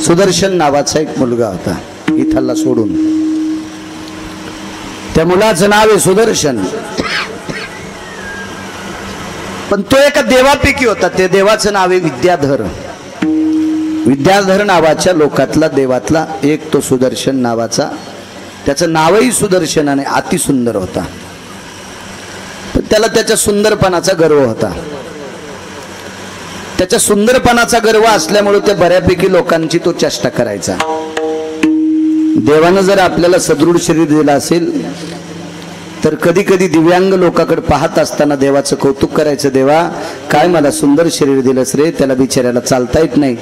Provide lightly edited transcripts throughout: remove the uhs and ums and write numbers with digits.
सुदर्शन नावाचा एक मुलगा होता इथला सोडून. त्या मुलाचं नाव आहे सुदर्शन. पण तो एका देवापैकी होता. ते देवाचं नाव आहे विद्याधर. विद्याधर नावाच्या लोकातला देवातला एक तो सुदर्शन नावाचा. त्याचं नावही सुदर्शन आणि अति सुंदर होता. पण त्याला त्याच्या सुंदरपणाचा गर्व होता. त्याच्या सुंदरपणाचा गर्व असल्यामुळे ते बऱ्यापैकी लोकांची तो चेष्टा करायचा. देवानं जर आपल्याला सदृढ शरीर दिलं असेल तर कधी कधी दिव्यांग लोकांकडे पाहत असताना देवाचं कौतुक करायचं. देवा काय मला सुंदर शरीर दिलंस रे, त्याला बिचाऱ्याला चालता येत नाही.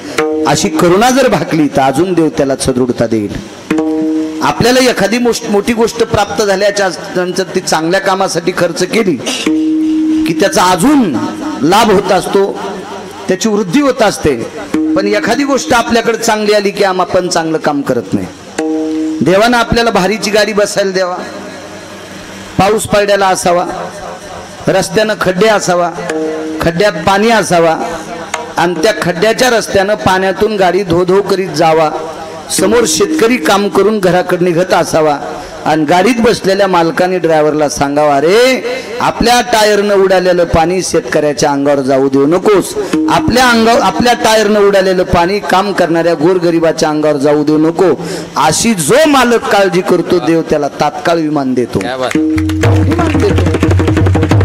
अशी करुणा जर भाकली तर अजून देव त्याला सदृढता देईल. आपल्याला एखादी मोठी गोष्ट प्राप्त झाल्याच्या नंतर ती चांगल्या कामासाठी खर्च केली की त्याचा अजून लाभ होत असतो, त्याची वृद्धी होत असते. पण एखादी गोष्ट आपल्याकडे चांगली आली की आपण चांगलं काम करत नाही. देवानं आपल्याला भारीची गाडी बसायला द्यावा, पाऊस पडल्याला असावा, रस्त्यानं खड्डे असावा, खड्ड्यात पाणी असावा आणि त्या खड्ड्याच्या रस्त्यानं पाण्यातून गाडी धो धो करीत जावा. समोर शेतकरी काम करून घराकडे निघत असावा आणि गाडीत बसलेल्या मालकाने ड्रायव्हरला सांगावा, अरे आपल्या टायरनं उडालेलं पाणी शेतकऱ्याच्या अंगावर जाऊ देऊ नकोस. आपल्या टायरनं उडालेलं पाणी काम करणाऱ्या गोरगरिबाच्या अंगावर जाऊ देऊ नको. अशी जो मालक काळजी करतो देव त्याला तात्काळ विमान देतो.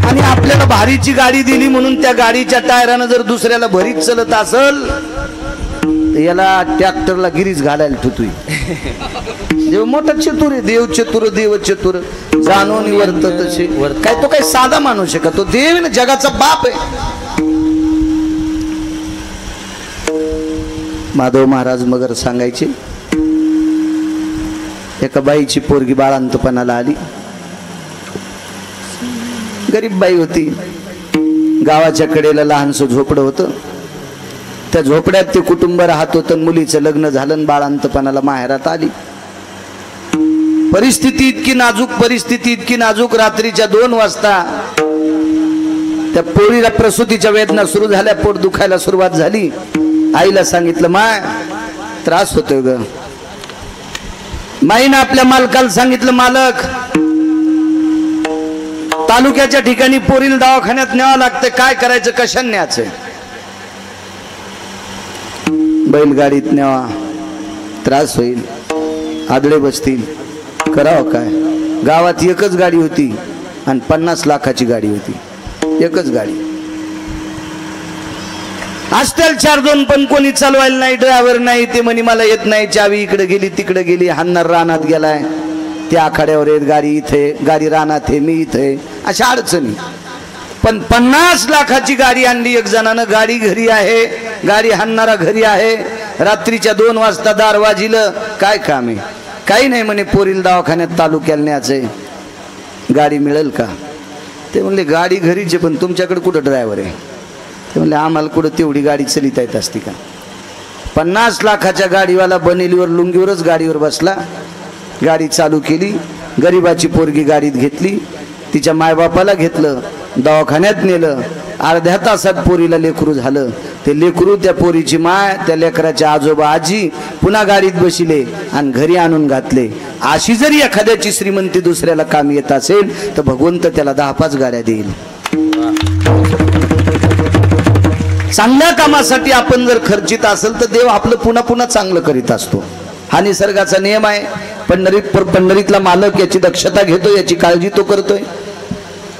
आणि आपल्याला भारीची गाडी दिली म्हणून त्या गाडीच्या टायरानं जर दुसऱ्याला भरीत चलत असल याला ट्रॅक्टरला गिरीज घालायला ठुतुय. देव मोठा चतुर आहे. देव चतुर, देव चतुर, जाणून वर्त तसे. काय तो काही साधा माणूस आहे का? तो देव ना, जगाचा बाप आहे. माधव महाराज मगर सांगायचे, एका बाईची पोरगी बाळांतपणाला आली. गरीब बाई होती. गावाच्या कडेला लहानसं झोपडं होतं. त्या झोपड्यात ते कुटुंब राहत होतं. मुलीचं लग्न झालं, बाळांतपणाला माहेरात आली. परिस्थिती इतकी नाजूक. रात्रीच्या 2 वाजता त्या पोरीला प्रसूतीच्या वेदना सुरू झाल्या, पोट दुखायला सुरुवात झाली. आईला सांगितलं, माय त्रास होतोय ग. माईनं आपल्या मालकाला सांगितलं, मालक तालुक्याच्या ठिकाणी पोरीला दवाखान्यात न्यावं लागतं, काय करायचं, कशाने न्यायचं? बैलगाडीत न्यावा, त्रास होईल, आदळे बसतील, करावं काय? गावात एकच गाडी होती आणि 50 लाखाची गाडी होती. एकच गाडी असतील 4-2, पण कोणी चालवायला नाही, ड्रायव्हर नाही. ते म्हणे मला येत नाही, चावी इकडे गेली तिकडे गेली, हाणणार रानात गेलाय, त्या आखाड्यावर येत, गाडी इथे, गाडी रानात आहे, मी इथे, अशा अडचणी. पण 50 लाखाची गाडी आणली एक जणानं. गाडी घरी आहे, गाडी हाणणारा घरी आहे. रात्रीच्या 2 वाजता दार वाजिलं, काय काम आहे? काही नाही म्हणे, पोरील दवाखान्यात तालुक्याला न्यायचंय, गाडी मिळेल का? ते म्हणले गाडी घरीचे, पण तुमच्याकडे कुठं ड्रायव्हर आहे? ते म्हणले आम्हाला कुठं तेवढी गाडी चलिता येत असती का? 50 लाखाच्या गाडीवाला बनेलीवर लुंगीवरच गाडीवर बसला, गाडी चालू केली. गरिबाची पोरगी गाडीत घेतली, तिच्या मायबापाला घेतलं, दवाखान्यात नेलं. अर्ध्या तासात पोरीला लेकरू झालं. ते लेकरू, त्या पोरीची माय, त्या लेकराच्या आजोबा आजी पुन्हा गाडीत बसिले आणि घरी आणून घातले. अशी जरी एखाद्याची श्रीमंती दुसऱ्याला काम येत असेल तर भगवंत त्याला 10-5 गाड्या देईल. चांगल्या कामासाठी आपण जर खर्चित असेल तर देव आपलं पुन्हा पुन्हा चांगलं करीत असतो. हा निसर्गाचा नियम आहे. पंढरीतला मालक याची दक्षता घेतो, याची काळजी तो करतोय.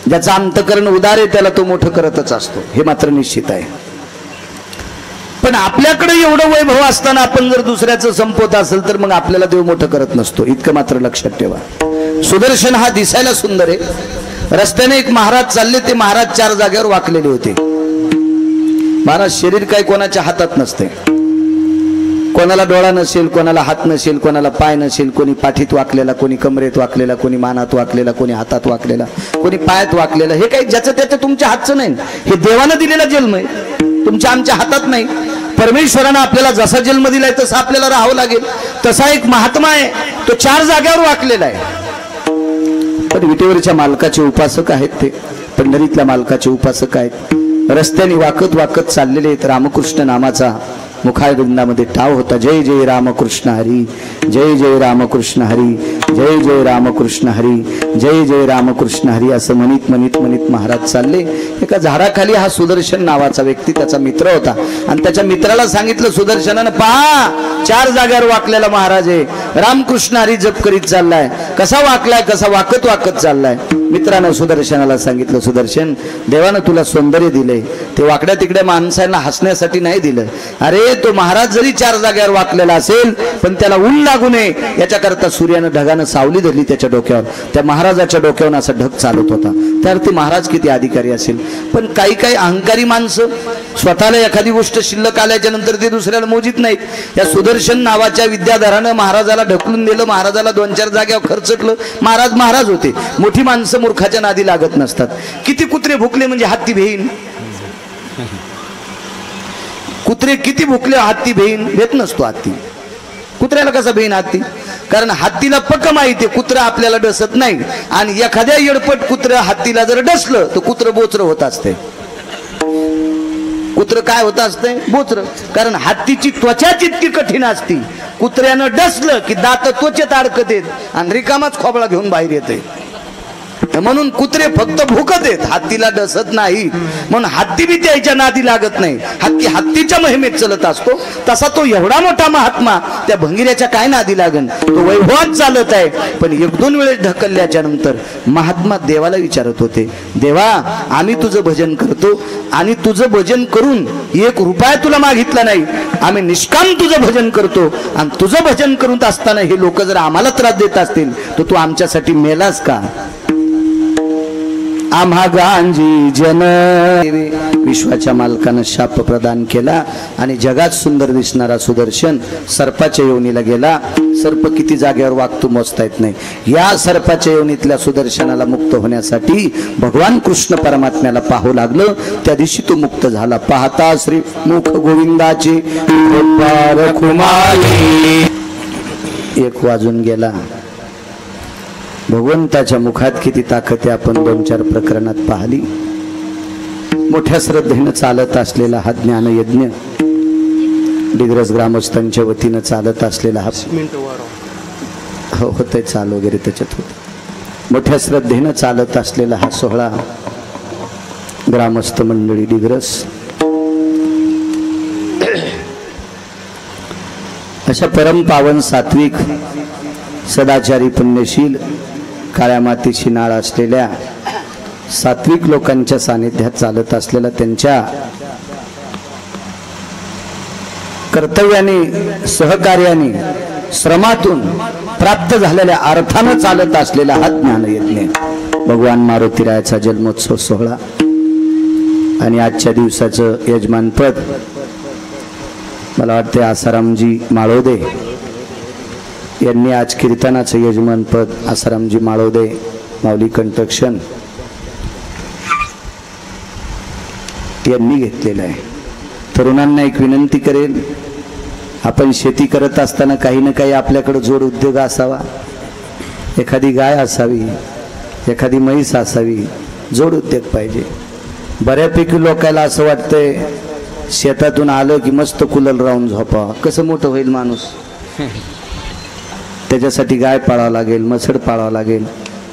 ज्याचा अंतकरण उदार आहे त्याला तो मोठं करतच असतो, हे मात्र निश्चित आहे. पण आपल्याकडे एवढं वैभव असताना आपण जर दुसऱ्याचं संपवत असेल तर मग आपल्याला देव मोठं करत नसतो, इतकं मात्र लक्षात ठेवा. सुदर्शन हा दिसायला सुंदर आहे. रस्त्याने एक महाराज चालले. ते महाराज 4 जागेवर वाकलेले होते. महाराज शरीर काय कोणाच्या हातात नसते. कोणाला डोळा नसेल, कोणाला हात नसेल, कोणाला पाय नसेल, कोणी पाठीत वाकलेला, कोणी कमरेत वाकलेला, कोणी मानात वाकलेला, कोणी हातात वाकलेला, कोणी पायात वाकलेला. हे काही ज्याचं त्याचं तुमच्या हातचं नाही. हे देवानं दिलेला जन्म आहे, तुमच्या आमच्या हातात नाही. परमेश्वरानं आपल्याला जसा जन्म दिलाय तसा आपल्याला राहावं लागेल. तसा एक महात्मा आहे, तो 4 जागेवर वाकलेला आहे. पण विटेवरच्या मालकाचे उपासक आहेत. ते पंढरीतल्या मालकाचे उपासक आहेत. रस्त्याने वाकत वाकत चाललेले रामकृष्ण नामाचा मुखारविंदामध्ये टाव होता, जय जय रामकृष्ण हरी, जय जय रामकृष्ण हरी, जय जय रामकृष्ण हरी, जय जय रामकृष्ण हरी असं म्हणित म्हणित म्हणित महाराज चालले. एका झाडाखाली हा सुदर्शन नावाचा व्यक्ती त्याचा मित्र होता आणि त्याच्या मित्राला सांगितलं सुदर्शनानं, पहा 4 जाग्यावर वाकलेला महाराज आहे, रामकृष्ण हरी जप करीत चाललाय, कसा वाकलाय, कसा वाकत वाकत चाललाय. मित्रानं सुदर्शनाला सांगितलं, सुदर्शन देवानं तुला सौंदर्य दिले, ते वाकड्या तिकड्या माणसांना हसण्यासाठी नाही दिलं. अरे तो महाराज जरी 4 जाग्यावर वाकलेला असेल पण त्याला ऊन लागू नये याच्याकरता सूर्यानं ढगानं सावली धरली त्याच्या डोक्यावर. त्या महाराजाच्या डोक्यावर असा ढग चालत होता. तर ते महाराज किती अधिकारी असेल. पण काही काही अहंकारी माणसं स्वतःला एखादी गोष्ट शिल्लक आल्याच्या नंतर ते दुसऱ्याला मोजित नाहीत. या सुदर्शन नावाच्या विद्याधरानं महाराजाला ढकलून दिलं, महाराजाला 2-4 जाग्यावर खर्चटलं. महाराज महाराज होते. मोठी माणसं मूर्खाच्या नादी लागत नसतात. किती कुत्रे भुकले म्हणजे हत्ती भेईन, कुत्रे किती भुकले हत्ती भेईन, भेट नसतो हत्ती. कुत्र्याला कसा भेईन हत्ती, कारण हत्तीला पक्क माहिती आहे कुत्रा आपल्याला डसत नाही. आणि एखाद्या येडपट कुत्र हत्तीला जर डसलं तर कुत्र बोचर होत असते. कुत्र काय होत असते, बोचर. कारण हत्तीची त्वचा इतकी कठीण असती, कुत्र्यानं डसलं की दात त्वचेत अडकत येत आणि रिकामाच खोबळा घेऊन बाहेर येते. म्हणून कुत्रे फक्त भुकत आहेत, हत्तीला डसत नाही. म्हणून हत्ती बी त्याच्या नादी लागत नाही. हत्ती हत्तीच्या महिमेत चलत असतो. तसा तो एवढा मोठा महात्मा त्या भंगिऱ्याच्या काय नादी लागन, तो वैभवात चालत आहे. पण 1-2 वेळेस ढकलल्याच्या नंतर महात्मा देवाला विचारत होते, देवा आम्ही तुझं भजन करतो आणि तुझं भजन करून 1 रुपया तुला मागितला नाही. आम्ही निष्काम तुझं भजन करतो आणि तुझं भजन करून असताना हे लोक जर आम्हाला त्रास देत असतील तर तू आमच्यासाठी मेलास का. आम्हा गांजी जन विश्वाच्या मालकानं शाप प्रदान केला आणि जगात सुंदर दिसणारा सुदर्शन सर्पाच्या योनीला गेला. सर्प किती जागेवर वागतो मोजता येत नाही. या सर्पाच्या योनीतल्या सुदर्शनाला मुक्त होण्यासाठी भगवान कृष्ण परमात्म्याला पाहू लागलं. त्या दिवशी तो मुक्त झाला. पाहता श्री मुख गोविंदाची 1 वाजून गेला. भगवंताच्या मुखात किती ताकद आहे आपण 2-4 प्रकरणात पाहिली. मोठ्या श्रद्धेनं चालत असलेला हा ज्ञान यज्ञ, डिग्रस ग्रामस्थांच्या वतीनं चालत असलेला हा होतंय चाल वगैरे त्याच्यात होत. मोठ्या श्रद्धेनं चालत असलेला हा सोहळा ग्रामस्थ मंडळी डिग्रस अशा परम पावन सात्विक सदाचारी पुण्यशील काळ्या मातीची नाळ असलेल्या सात्विक लोकांच्या सानिध्यात चालत असलेला, त्यांच्या कर्तव्याने सहकार्याने श्रमातून प्राप्त झालेल्या अर्थानं चालत असलेला हा ज्ञानयज्ञ भगवान मारुतीरायाचा जन्मोत्सव सोहळा. आणि आजच्या दिवसाचं यजमानपद मला वाटते आसारामजी माळोदे यांनी आज कीर्तनाचं यजमानपद आसारामजी माळोदे माऊली कंटक्षण यांनी घेतलेलं आहे. तरुणांना एक विनंती करेल, आपण शेती करत असताना काही ना काही आपल्याकडे जोड उद्योग असावा. एखादी गाय असावी, एखादी म्हैस असावी, जोड उद्योग पाहिजे. बऱ्यापैकी लोकांना असं वाटतंय शेतातून आलं की मस्त कुलल राहून झोपावं, कसं मोठं होईल माणूस. त्याच्यासाठी गाय पाळावं लागेल, मसड पाळावं लागेल.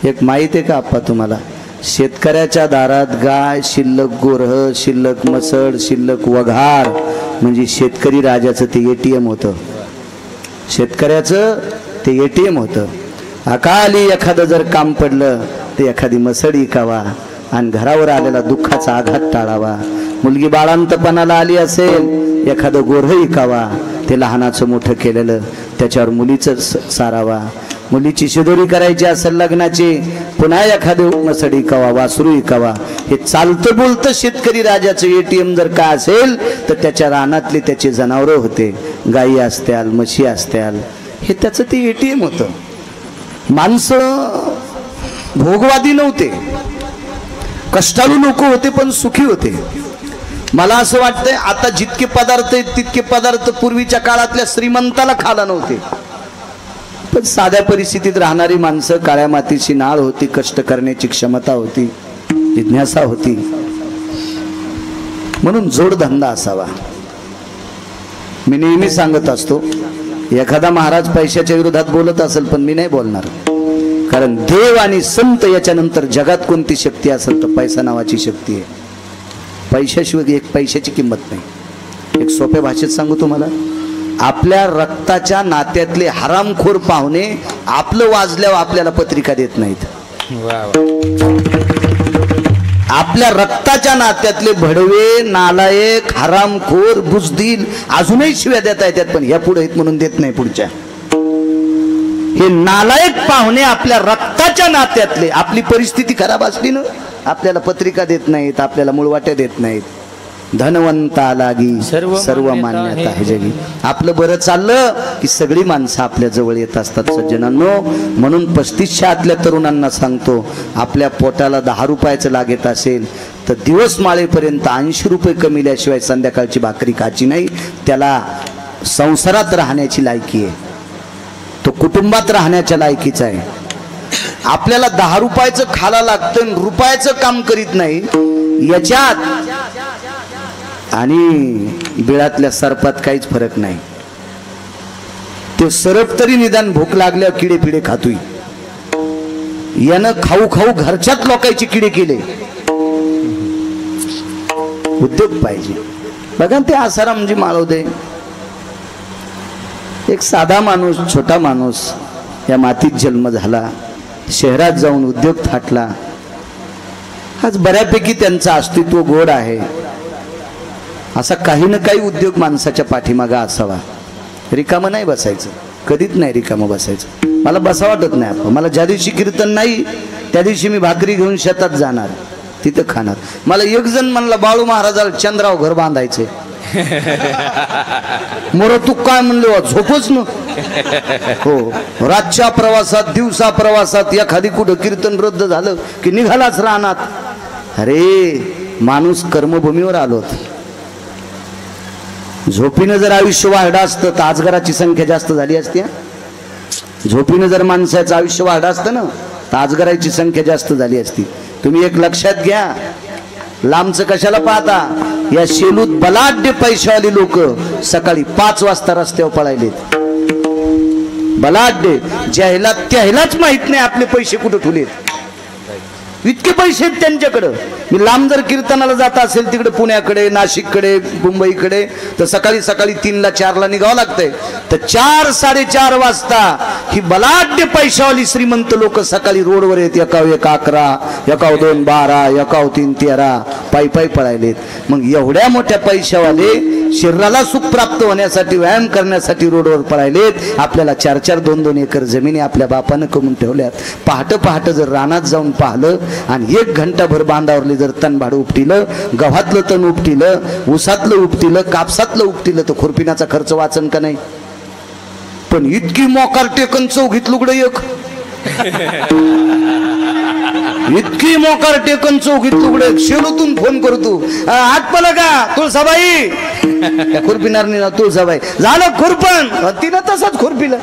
एक माहीत आहे का आप्पा तुम्हाला, शेतकऱ्याच्या दारात गाय, शिल्लक गोरह, शिल्लक मसड, शिल्लक वघार म्हणजे शेतकरी राजाचं ते ATM होतं. शेतकऱ्याचं ते ATM होतं. अकाली एखादं जर काम पडलं ते एखादी मसड इकावा आणि घरावर आलेला दुःखाचा आघात टाळावा. मुलगी बाळांतपणाला आली असेल एखादं गोरह इकावा, ते लहानाचं मोठं केलेलं त्याच्यावर मुलीचं सारावा. मुलीची शिदोरी करायची असेल लग्नाची, पुन्हा एखादं मसड इकावा, वासरू इकावा. हे चालतं बोलतं शेतकरी राजाचं ATM जर का असेल तर त्याच्या रानातले त्याचे जनावरं होते, गायी असत्याल, म्हशी असत्याल, हे त्याचं ते ATM होतं. माणसं भोगवादी नव्हते, कष्टाळू लोक होते, पण सुखी होते. मला असं वाटतंय आता जितके पदार्थ आहेत तितके पदार्थ पूर्वीच्या काळातल्या श्रीमंताला खाला नव्हते. पण साध्या परिस्थितीत राहणारी माणसं, काळ्या मातीची नाळ होती, कष्ट करण्याची क्षमता होती, जिज्ञासा होती. म्हणून जोडधंदा असावा. मी नेहमी सांगत असतो, एखादा महाराज पैशाच्या विरोधात बोलत असेल पण मी नाही बोलणार, कारण देव आणि संत याच्यानंतर जगात कोणती शक्ती असेल तर पैसा नावाची शक्ती आहे. पैशाशिवाय एक पैशाची किंमत नाही. एक सोप्या भाषेत सांगू तुम्हाला, आपल्या रक्ताच्या नात्यातले हरामखोर पाहुणे आपलं वाजल्यावर आपल्याला पत्रिका देत नाहीत. आपल्या रक्ताच्या नात्यातले भडवे, नालायक, हरामखोर, बुजदिल अजूनही शिव्या देता येतात, पण ह्या पुढे आहेत म्हणून देत नाही. पुढच्या हे नालायक पाहुणे आपल्या रक्ताच्या नात्यातले, आपली परिस्थिती खराब असली ना आपल्याला पत्रिका देत नाहीत, आपल्याला मुळवाट्या देत नाहीत. धनवंता लागी सर्व मान्यता आहे जगी. आपलं बरं चाललं की सगळी माणसं आपल्या जवळ येत असतात सज्जनांनो. म्हणून 35 आतल्या तरुणांना सांगतो, आपल्या पोटाला 10 रुपयाचं लागत असेल तर दिवस माळेपर्यंत 80 रुपये कमिल्याशिवाय संध्याकाळची भाकरी खायची नाही. त्याला संसारात राहण्याची लायकी आहे, तो कुटुंबात राहण्याच्या लायकीचा आहे. आपल्याला 10 रुपयाचं खाला लागतं, रुपयाचं काम करीत नाही. याच्यात आणि बिळातल्या सर्पात काहीच फरक नाही. ते सरप तरी निदान भूक लागल्यावर किडे पिडे खातोय, यानं खाऊ खाऊ घरच्याच लोकांची किडे केले. उद्योग पाहिजे. बघा ते आसारामजी माळवदे, एक साधा माणूस, छोटा माणूस, या मातीत जन्म झाला, शहरात जाऊन उद्योग थाटला. आज बऱ्यापैकी त्यांचं अस्तित्व गोड आहे. असा काही ना काही उद्योग माणसाच्या पाठीमागा असावा. रिकामं नाही बसायचं, कधीच नाही रिकामं बसायचं. मला बसा वाटत नाही. मला ज्या दिवशी कीर्तन नाही त्या दिवशी मी भाकरी घेऊन शेतात जाणार, तिथं खाणार. मला एक जण म्हणला, बाळू महाराजाला चंद्राव घर बांधायचे. मोर तू काय म्हणले, झोपच न. हो, रातच्या प्रवासात, दिवसा प्रवासात एखादी कुठं कीर्तन रद्द झालं की निघालाच रानात. अरे माणूस कर्मभूमीवर आलो. झोपीनं जर आयुष्य वाढलं असतं तर अजगराची संख्या जास्त झाली असती. झोपीनं जर माणसाचं आयुष्य वाढलं असतं ना तर अजगराची संख्या जास्त झाली असती. तुम्ही एक लक्षात घ्या, लांबचं कशाला पाहता, या शेलूत बलाढ्य पैशावाली लोक सकाळी 5 वाजता रस्त्यावर पळायलेत. बलाढ्य, ज्याला त्यालाच माहित नाही आपले पैसे कुठे ठेवलेत, इतके पैसे आहेत त्यांच्याकडं. मी लांब जर कीर्तनाला जात असेल तिकडे पुण्याकडे, नाशिककडे, मुंबईकडे, तर सकाळी 3ला 4ला निघावं लागतंय. तर 4, 4:30 वाजता ही बलाढ्य पैशावाली श्रीमंत लोक सकाळी रोडवर येत. एकाव 1 11, एकाव 2 12, एकाव 3 13 पायी पायी पळायलेत. मग एवढ्या मोठ्या पैशावाले शरीराला सुख प्राप्त होण्यासाठी, व्यायाम करण्यासाठी रोडवर पळायलेत. आपल्याला 4-4, 2-2 एकर जमिनी आपल्या बापानं कमवून ठेवल्यात. पहाटे जर रानात जाऊन पाहिलं आणि 1 घंटाभर बांधावरले जर तण भाडं उपटिलं, गव्हातलं तण उपटिलं, ऊसातलं उपटिलं, कापसातलं उपटिलं, तर खुरपिण्याचा खर्च वाचन का नाही. पण इतकी मोकार टेकन चौघीत लुगडं एक, इतकी मोकार टेकन चौघीत लुगडं, शेलूतून फोन करतो, हात पला का तुळसाबाई, खुरपिणार नाही तुळसाबाई, झालं खुरपण. तिनं तसंच खुरपिलं.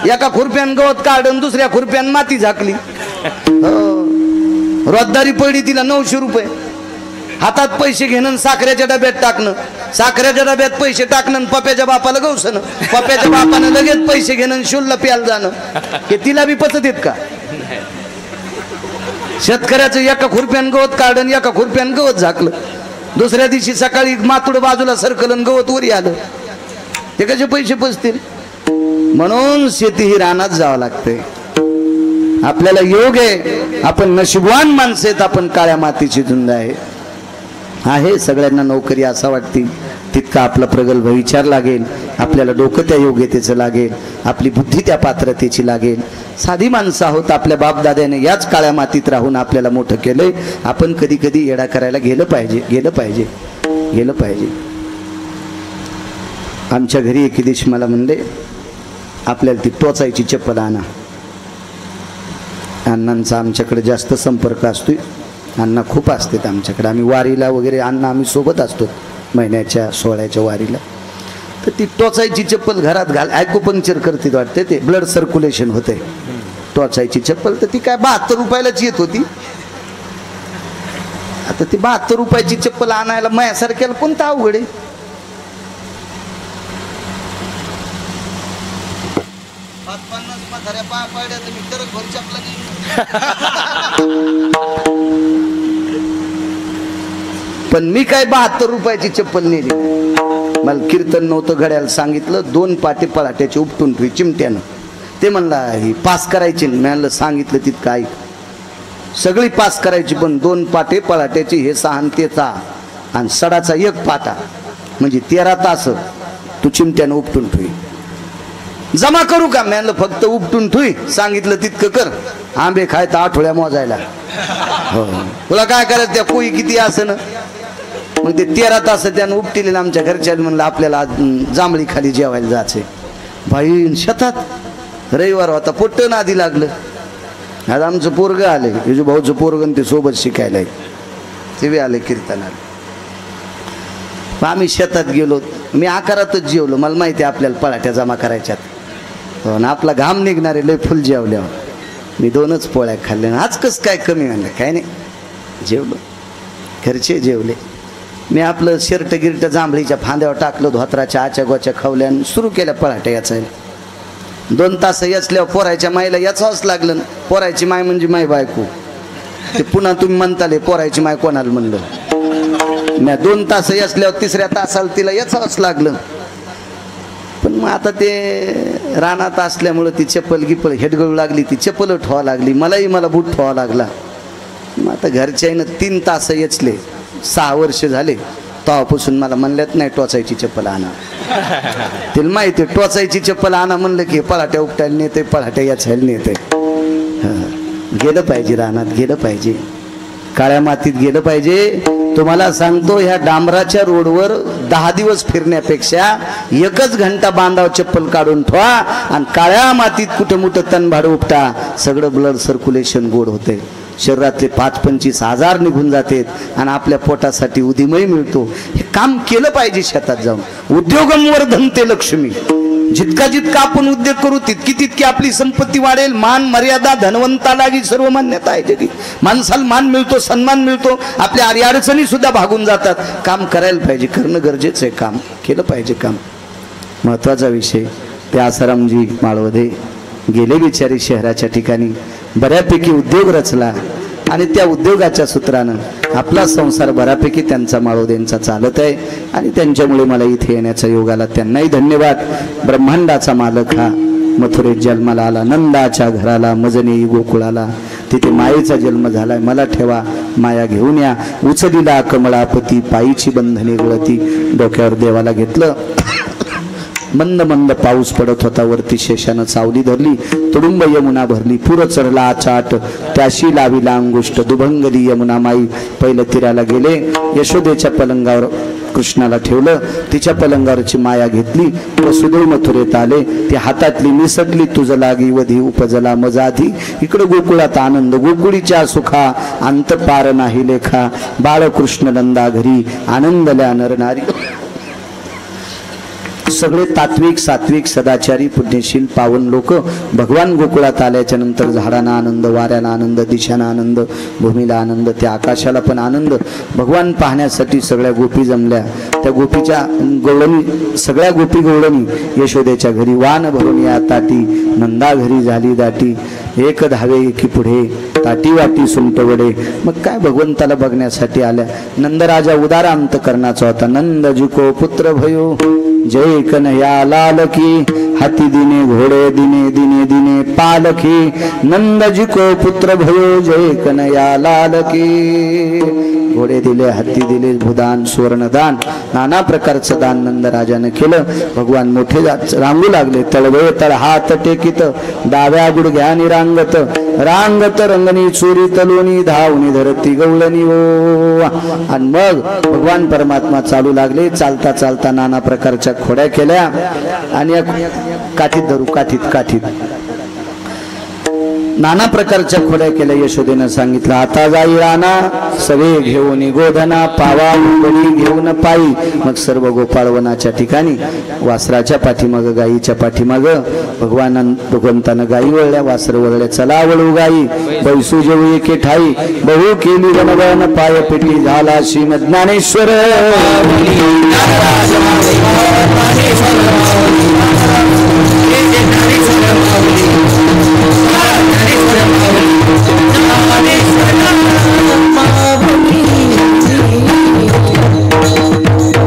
एका खुरप्यान गवत काढून दुसऱ्या खुरप्यान माती झाकली. रोजदारी पडली तिला 900 रुपये. हातात पैसे घेणं, साखरेच्या डब्यात टाकणं, साखरेच्या डब्यात पैसे टाकणं, पप्याच्या बापाला गवसणं, पप्याच्या बापानं लगेच पैसे घेणं, शुल्ला प्यायला जाणं. हे तिला बी पचत येत का? शेतकऱ्याचं एका खुरप्यान गवत काढून एका खुरप्यान गवत झाकलं, दुसऱ्या दिवशी सकाळी मातुड बाजूला सरकलं, गवत वरी आलं. ते कसे पैसे पचतील? म्हणून शेती ही रानात जावं लागते. आपल्याला योग आहे, आपण नशीबवान माणसं आहेत, आपण काळ्या मातीची धुंद आहे. सगळ्यांना नोकरी असा वाटते, तितका आपला प्रगल्भ विचार लागेल, आपल्याला डोकं त्या योग्यतेचं लागेल, आपली बुद्धी त्या पात्रतेची लागेल. साधी माणसं आहोत, आपल्या बापदाद्याने याच काळ्या मातीत राहून आपल्याला मोठं केलंय. आपण कधी कधी येडा करायला गेलं पाहिजे. आमच्या घरी एके दिवशी मला म्हणले, आपल्याला ती टोचायची चप्पल आणा. अण्णांचा आमच्याकडे जास्त संपर्क असतोय, अण्णा खूप असतात आमच्याकडे. आम्ही वारीला वगैरे अण्णा आम्ही सोबत असतो, महिन्याच्या 16च्या वारीला. तर ती टोचायची चप्पल घरात घाल, ॲक्युपंक्चर करते वाटते, ते ब्लड सर्क्युलेशन होते. टोचायची चप्पल तर ती काय 72 रुपयालाच येत होती. आता ती 72 रुपयाची चप्पल आणायला माझ्यासारख्याला कोणता अवघड आहे? 550 म्हाताऱ्या पाय पाड्या तर मी तरच भर चपला नाही. पण मी काय 72 रुपयाची चप्पल नेली. मला कीर्तन नव्हतं घड्याला सांगितलं 2 पाटे पळाट्याचे उपटून ठेवी चिमट्यानं. ते म्हणला ही पास करायची. मी म्हणलं सांगितलं तितकं ऐक. सगळी पास करायची पण 2 पाटे पळाट्याचे हे 6 आणि ते 6 आणि सडाचा 1 पाटा म्हणजे 13 तास तू चिमट्यानं उपटून ठेवी. जमा करू का? म्हणलं फक्त उपटून ठेवी. सांगितलं तितकं कर. आंबे खायचा आठवड्या मोजायला. हो तुला काय करायचं त्या कोई किती असं ना. मग ते 13 तास त्यानं उपटिले. आमच्या घरच्या म्हणलं आपल्याला जांभळी खाली जेवायला जायचे. बाई शेतात रविवार होता पोट्ट आधी लागलं. आज आमचं पोरग आले युजू भाऊचं पोरगन ते सोबत शिकायला ते बी आले कीर्तनाला. आम्ही शेतात गेलो. मी आकारातच जेवलो. मला माहिती आहे आपल्याला पळाट्या जमा करायच्यात. हो ना आपला घाम निघणारे लय फुल जेवल्यावर. मी 2च पोळ्या खाल्ल्या. आज कसं काय कमी म्हणलं काय नाही जेवलो. घरचे जेवले. मी आपलं शर्ट गिर्ट जांभळीच्या फांद्यावर टाकलं. धोत्राच्या आच्या गोच्या खावल्यानं सुरू केल्या पळाट्या याचायला. 2 तास याचल्यावर पोरायच्या मायला याचावंच लागलं. पोरायची माय म्हणजे माय बायको. ते पुन्हा तुम्ही म्हणताले पोरायची माय कोणाला म्हणलं. मी 2 तास याचल्यावर 3ऱ्या तासाला तिला याचावंच लागलं. पण मग आता ते रानात असल्यामुळं ती चप्पल गिप्पल हेडगळू लागली. ती चप्पल ठेवा लागली. मला बूट ठेवा लागला. मग आता घरच्यानं 3 तास याचले. 6 वर्ष झाले तेव्हापासून मला म्हणल्यात नाही टोचायची चप्पल आणा. तिला माहिती टोचायची चप्पल आणा म्हणलं की पळाट्या उपटायला नेते पळाट्या याचायला नेते. गेलं पाहिजे रानात गेलं पाहिजे. काळ्या मातीत गेलं पाहिजे. तुम्हाला सांगतो ह्या डांबराच्या रोडवर 10 दिवस फिरण्यापेक्षा 1च घंटा बांधाव चप्पल काढून ठेवा आणि काळ्या मातीत कुठं मोठं तणभाड उपटा. सगळं ब्लड सर्क्युलेशन गोड होते. शरीरातले 5-25 हजार निघून जातात आणि आपल्या पोटासाठी उदिमय मिळतो. हे काम केलं पाहिजे शेतात जाऊन. उद्योगम वर्धन्ते लक्ष्मी. जितका आपण उद्योग करू तितकी आपली संपत्ती वाढेल. मान मर्यादा धनवंतालागी सर्व मान्यता आहे जगी. माणसाला मान मिळतो सन्मान मिळतो. आपल्या अडचणी सुद्धा भागून जातात. काम करायला पाहिजे. करणं गरजेचं आहे. काम केलं पाहिजे. काम महत्वाचा विषय. ते आसारामजी माळवदे गेले बिचारी शहराच्या ठिकाणी. बऱ्यापैकी उद्योग रचला आणि त्या उद्योगाच्या सूत्रानं आपला संसार बऱ्यापैकी त्यांचा माळवदेंचा चालत आहे. आणि त्यांच्यामुळे मला इथे येण्याचा योग आला. त्यांनाही धन्यवाद. ब्रह्मांडाचा मालक हा मथुरेत जन्माला आला. नंदाच्या घराला मजनेई गोकुळाला. तिथे मायेचा जन्म झालाय. मला ठेवा माया घेऊन या. उचलीला कमळापती पायीची बंधने गळती. डोक्यावर देवाला घेतलं. मंद मंद पाऊस पडत होता. वरती शेषानं सावली धरली. तुडुंब यमुना भरली. पुर चढला चाट त्याशी लाविला अंगुष्ट. दुभंगली यमुना माई पहिलं तिराला गेले. यशोदेच्या पलंगावर कृष्णाला ठेवलं. तिच्या पलंगावरची माया घेतली. वसुदेव मथुरेत आले. ती हातातली निसटली. तुझ लागी वधी उपजला मजाधी. इकडं गोकुळात आनंद गोकुळीच्या सुखा अंत पार नाही लेखा. बाळकृष्ण नंदा घरी आनंदल्या नरनारी. सगळे तात्विक सात्विक सदाचारी पुण्यशील पावन लोक भगवान गोकुळात आल्याच्या नंतर झाडांना आनंद, वाऱ्याला आनंद, दिशांना आनंद, भूमीला आनंद, त्या आकाशाला पण आनंद. भगवान पाहण्यासाठी सगळ्या गोपी जमल्या. त्या गोपीच्या गवळणी सगळ्या गोपी गवळणी यशोदेच्या घरी. वान भरून या ताटी नंदा घरी झाली दाटी. एक धावे एकी पुढे ताटी वाटी सुंट वडे. मग काय भगवंताला बघण्यासाठी आल्या. नंदराजा उदारा अंतकरणाचा होता. नंद जिको पुत्र भयो जय कन्हैया लाल की. हाती दिने घोडे दिने दिने दिने पालखी. नंद जिको पुत्र भयो जय कन्हैया लाल की. घोडे दिले, हत्ती दिले, भूदान सुवर्णदान नाना प्रकारचं दान नंदराजाने केलं. भगवान मोठे रांगू लागले. तळवे तळ हात टेकित डाव्या गुडघ्यानी रांगत. रांगत रंगणी चोरी तलोनी धावणी धरती गवळणी ओ. आणि मग भगवान परमात्मा चालू लागले. चालता चालता नाना प्रकारच्या खोड्या केल्या आणि काठीत धरू काठीत नाना प्रकारच्या खोड्या केल्या यशोदेनं सांगितलं आता जाई राणा सवे घेऊन गोधना पावा उंबडी घेऊन पायी मग सर्व गोपाळवनाच्या ठिकाणी वासराच्या पाठीमाग गायीच्या पाठीमाग भगवंतानं गायी वळल्या वासर वळल्या चला वळू गायी बैसू जेऊ एके ठाई बहु केली वनवन पाय पेटी झाला श्रीमज्ञानेश्वर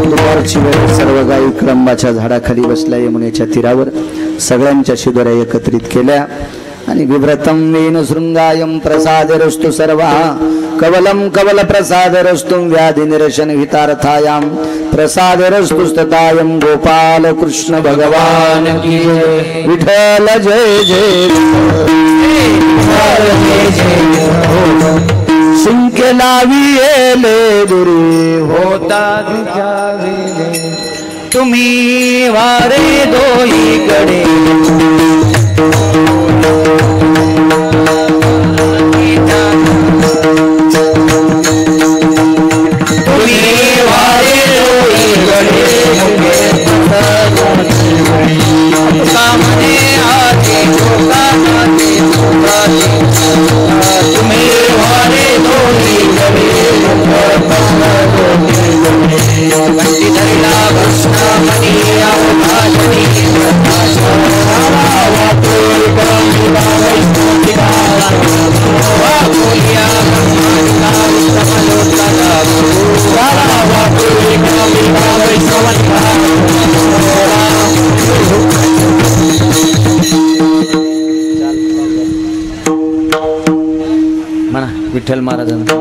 दुपारची वेळ सर्व गायी क्रंबाच्या झाडाखाली बसल्या यमुनेच्या तीरावर सगळ्यांच्या शिदोऱ्या एकत्रित केल्या आणि विव्रतम वेन शृंगायम प्रसादरस्तु सर्वा कवलम कवल प्रसादरस्तुम व्याधि निरशन हितार्थायाम प्रसादरस्तु स्ततायम गोपाल कृष्ण भगवान की विठ्ठल जय जय सुंके लावी येले दुरी होता तुम्ही वारे दोईकडे विठ्ठल महाराजांना